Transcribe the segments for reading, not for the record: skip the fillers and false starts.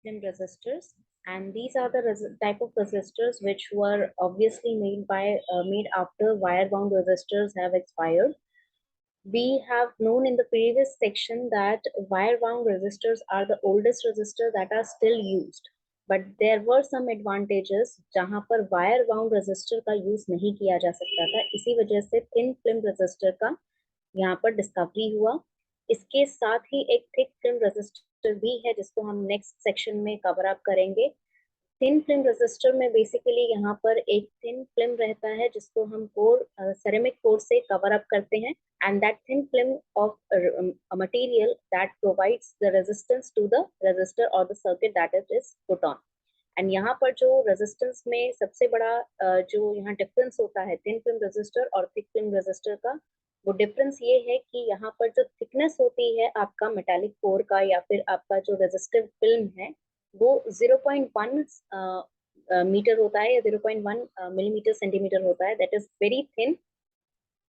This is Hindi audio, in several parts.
film resistors, and these are the type of resistors which were obviously made after wire wound resistors have expired. We have known in the previous section that wire wound resistors are the oldest resistors that are still used, but there were some advantages जहां पर wire wound resistor का यूज नहीं किया जा सकता था, इसी वजह से thin film resistor का यहाँ पर डिस्कवरी हुआ। इसके साथ ही एक थिक फिल्म रेजिस्टर भी है जिसको हम नेक्स्ट सेक्शन में कवर अप करेंगे। थिन फिल्म रेजिस्टर में बेसिकली यहाँ पर एक थिन फिल्म रहता है जिसको हम कोर सेरेमिक कोर से कवर अप करते हैं, and that thin film of material that provides the resistance to the resistor और the circuit that it is put on. And यहाँ पर जो रेजिस्टेंस में सबसे बड़ा जो यहाँ डिफरेंस होता है थिन फिल्म रेजिस्टर और थिक फिल्म रेजिस्टर का, वो डिफरेंस ये है कि यहाँ पर जो थिकनेस होती है आपका मेटालिक कोर का या फिर आपका जो रेजिस्टिव फिल्म है वो 0.1 मीटर होता है या 0.1 मिलीमीटर सेंटीमीटर होता है, दैट इज वेरी थिन।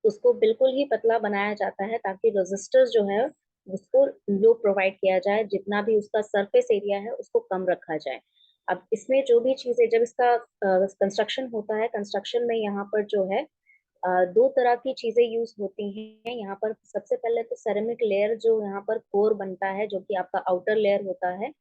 उसको बिल्कुल ही पतला बनाया जाता है ताकि रेजिस्टर्स जो है उसको लो प्रोवाइड किया जाए, जितना भी उसका सरफेस एरिया है उसको कम रखा जाए। अब इसमें जो भी चीजें जब इसका कंस्ट्रक्शन होता है, कंस्ट्रक्शन में यहाँ पर जो है दो तरह की चीजें यूज होती हैं। यहाँ पर सबसे पहले तो सेरेमिक लेयर जो यहाँ पर कोर बनता है जो कि आपका आउटर लेयर होता है,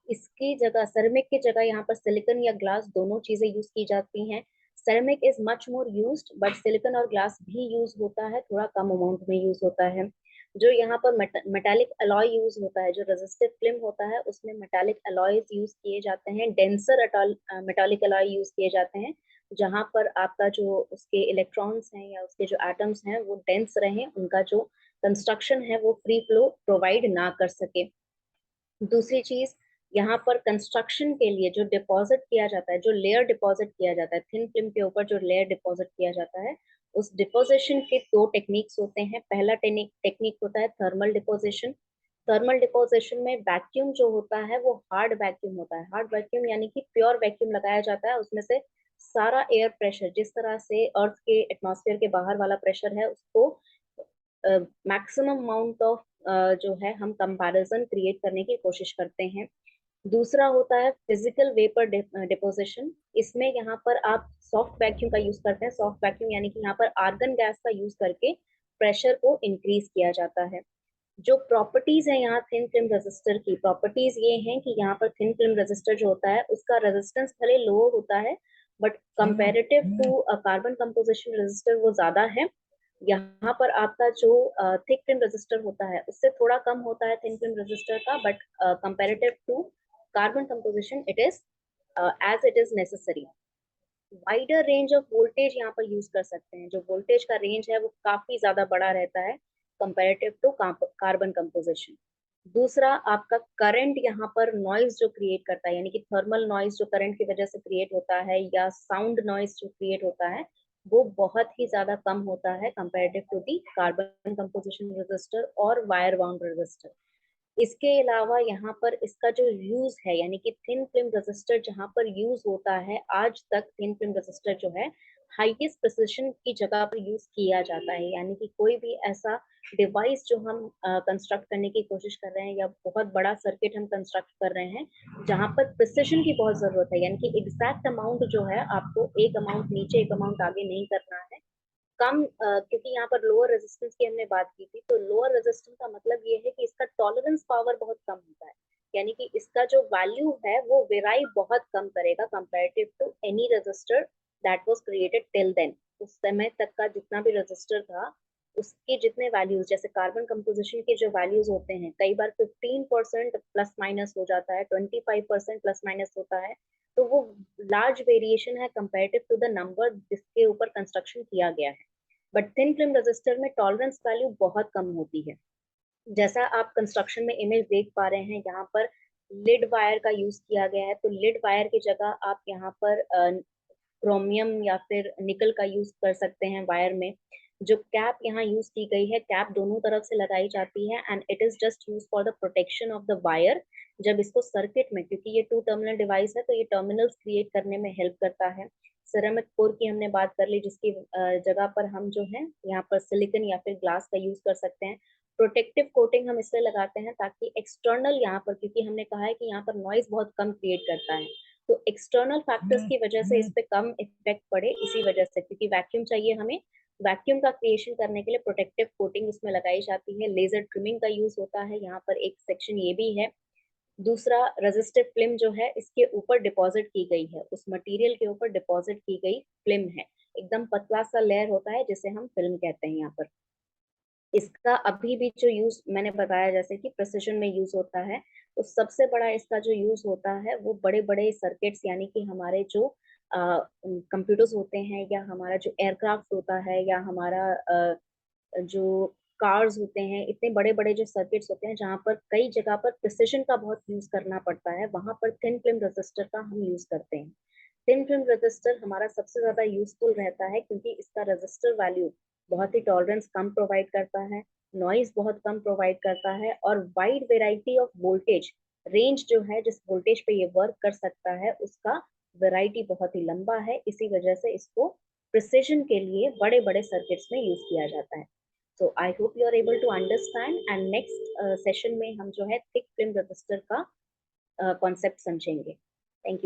इसकी जगह सेरेमिक की जगह यहाँ पर सिलिकॉन या ग्लास दोनों चीजें यूज की जाती हैं। Ceramic is much more used, but silicon और ग्लास भी यूज होता है, थोड़ा कम अमाउंट में यूज होता है। जो यहाँ पर मेटालिक अलॉय यूज होता है, जो रेजिस्टिव फिल्म होता है उसमें मेटालिक अलॉयज यूज किए जाते हैं, डेंसर मेटालिक अलॉय यूज किए जाते हैं, जहां पर आपका जो उसके इलेक्ट्रॉन्स हैं या उसके जो एटम्स हैं वो डेंस रहें, उनका जो कंस्ट्रक्शन है वो फ्री फ्लो प्रोवाइड ना कर सके। दूसरी चीज, यहाँ पर कंस्ट्रक्शन के लिए जो डिपॉजिट किया जाता है, जो लेयर डिपॉजिट किया जाता है थिन फिल्म के ऊपर, जो लेयर डिपॉजिट किया जाता है, उस डिपोजिशन के दो टेक्निक्स होते हैं। पहला टेक्निक होता है थर्मल डिपोजिशन। थर्मल डिपोजिशन में वैक्यूम जो होता है वो हार्ड वैक्यूम होता है। हार्ड वैक्यूम यानी कि प्योर वैक्यूम लगाया जाता है, उसमें से सारा एयर प्रेशर जिस तरह से अर्थ के एटमॉस्फेयर के बाहर वाला प्रेशर है उसको मैक्सिमम अमाउंट ऑफ जो है हम कंपैरिजन क्रिएट करने की कोशिश करते हैं। दूसरा होता है फिजिकल वेपर डिपोजिशन। इसमें यहाँ पर आप सॉफ्ट वैक्यूम का यूज करते हैं। सॉफ्ट वैक्यूम यानी कि यहाँ पर आर्गन गैस का यूज करके प्रेशर को इंक्रीज किया जाता है। जो प्रॉपर्टीज है यहाँ थिन फिल्म रेजिस्टर की, प्रॉपर्टीज ये हैं कि यहाँ पर थिन फिल्म रेजिस्टर जो होता है उसका रेजिस्टेंस भले लो होता है, but comparative to carbon composition resistor वो ज्यादा है। यहाँ पर आपका जो थिक फिल्म रेजिस्टर होता है उससे थोड़ा कम होता है थिन फिल्म रेजिस्टर का, but comparative to carbon composition it is as it is necessary. Wider range of voltage यहाँ पर यूज कर सकते हैं। जो वोल्टेज का रेंज है वो काफी ज्यादा बड़ा रहता है कंपैरेटिव टू कार्बन कंपोजिशन। दूसरा, आपका करंट यहाँ पर नॉइज जो क्रिएट करता है, यानी कि थर्मल नॉइज जो करंट की वजह से क्रिएट होता है या साउंड नॉइज जो क्रिएट होता है, वो बहुत ही ज्यादा कम होता है comparative to the carbon composition resistor और वायर बाउंड रेजिस्टर। इसके अलावा यहाँ पर इसका जो यूज है, यानी कि थिन फिल्म रेजिस्टर जहाँ पर यूज होता है, आज तक थिन फिल्म रेजिस्टर जो है हाईएस्ट प्रिसिशन की जगह पर यूज किया जाता है। यानी कि कोई भी ऐसा डिवाइस जो हम कंस्ट्रक्ट करने की कोशिश कर रहे हैं या बहुत बड़ा सर्किट हम कंस्ट्रक्ट कर रहे हैं जहाँ पर प्रिसिशन की बहुत जरूरत है, यानी कि एग्जैक्ट अमाउंट जो है आपको एक अमाउंट नीचे एक अमाउंट आगे नहीं करना है, कम क्योंकि यहाँ पर लोअर रेजिस्टेंस की हमने बात की थी, तो लोअर रेजिस्टेंस का मतलब ये है कि इसका टॉलरेंस पावर बहुत कम होता है, यानी कि इसका जो वैल्यू है वो वेराई बहुत कम करेगा comparative to any resistor that was created till then. उस समय तक का जितना भी रेजिस्टर था उसके जितने वैल्यूज, जैसे कार्बन कंपोजिशन के जो वैल्यूज होते हैं कई बार 15% प्लस माइनस हो जाता है, 25% प्लस माइनस होता है, तो वो लार्ज वेरिएशन है कंपैरेटिव टू द नंबर जिसके ऊपर कंस्ट्रक्शन किया गया है। बट थिन फिल्म रेजिस्टर में टॉलरेंस वैल्यू बहुत कम होती है। जैसा आप कंस्ट्रक्शन में इमेज देख पा रहे हैं, यहाँ पर लिड वायर का यूज किया गया है, तो लिड वायर की जगह आप यहाँ पर क्रोमियम या फिर निकल का यूज कर सकते हैं वायर में। जो कैप यहाँ यूज की गई है, कैप दोनों तरफ से लगाई जाती है and it is just use for the protection of the wire. जब इसको सर्किट में, क्योंकि ये टू टर्मिनल डिवाइस है तो ये टर्मिनल्स क्रिएट करने में हेल्प करता है। सिरेमिक कोर की हमने बात कर ली, जिसकी जगह पर हम जो है यहाँ पर सिलिकॉन या फिर ग्लास का यूज कर सकते हैं। प्रोटेक्टिव कोटिंग हम इसलिए लगाते हैं ताकि एक्सटर्नल यहाँ पर, क्योंकि हमने कहा है कि यहाँ पर नॉइज बहुत कम क्रिएट करता है, तो एक्सटर्नल फैक्टर्स की वजह से इस पे कम इफेक्ट पड़े, इसी वजह से, क्योंकि वैक्यूम चाहिए हमें, वैक्यूम का क्रिएशन करने के लिए प्रोटेक्टिव कोटिंग इसमें लगाई जाती है। लेजर ट्रिमिंग का यूज होता है, यहाँ पर एक सेक्शन ये भी है। दूसरा, रेजिस्टिव फिल्म जो है इसके ऊपर डिपॉजिट की गई है, उस मटेरियल के ऊपर डिपॉजिट की गई फिल्म है, एकदम पतला सा लेयर होता है जिसे हम फिल्म कहते हैं यहाँ पर। इसका अभी भी जो यूज मैंने बताया जैसे कि प्रिसिजन में यूज होता है, तो सबसे बड़ा इसका जो यूज होता है वो बड़े बड़े सर्किट्स, यानी कि हमारे जो कंप्यूटर्स होते हैं, या हमारा जो एयरक्राफ्ट होता है, या हमारा जो कार्स होते हैं, इतने बड़े बड़े जो सर्किट्स होते हैं जहाँ पर कई जगह पर प्रिसिजन का बहुत यूज करना पड़ता है, वहां पर थिन फिल्म रेजिस्टर का हम यूज करते हैं। थिन फिल्म रेजिस्टर हमारा सबसे ज्यादा यूजफुल रहता है क्योंकि इसका रेजिस्टर वैल्यू बहुत ही टॉलरेंस कम प्रोवाइड करता है, नॉइज बहुत कम प्रोवाइड करता है, और wide variety of voltage range जो है, जिस वोल्टेज पे ये वर्क कर सकता है उसका वेराइटी बहुत ही लंबा है, इसी वजह से इसको प्रिसिजन के लिए बड़े बड़े सर्किट्स में यूज किया जाता है। So I hope you are able to understand, and next session में हम जो है थिक फिल्म रजिस्टर का कॉन्सेप्ट समझेंगे।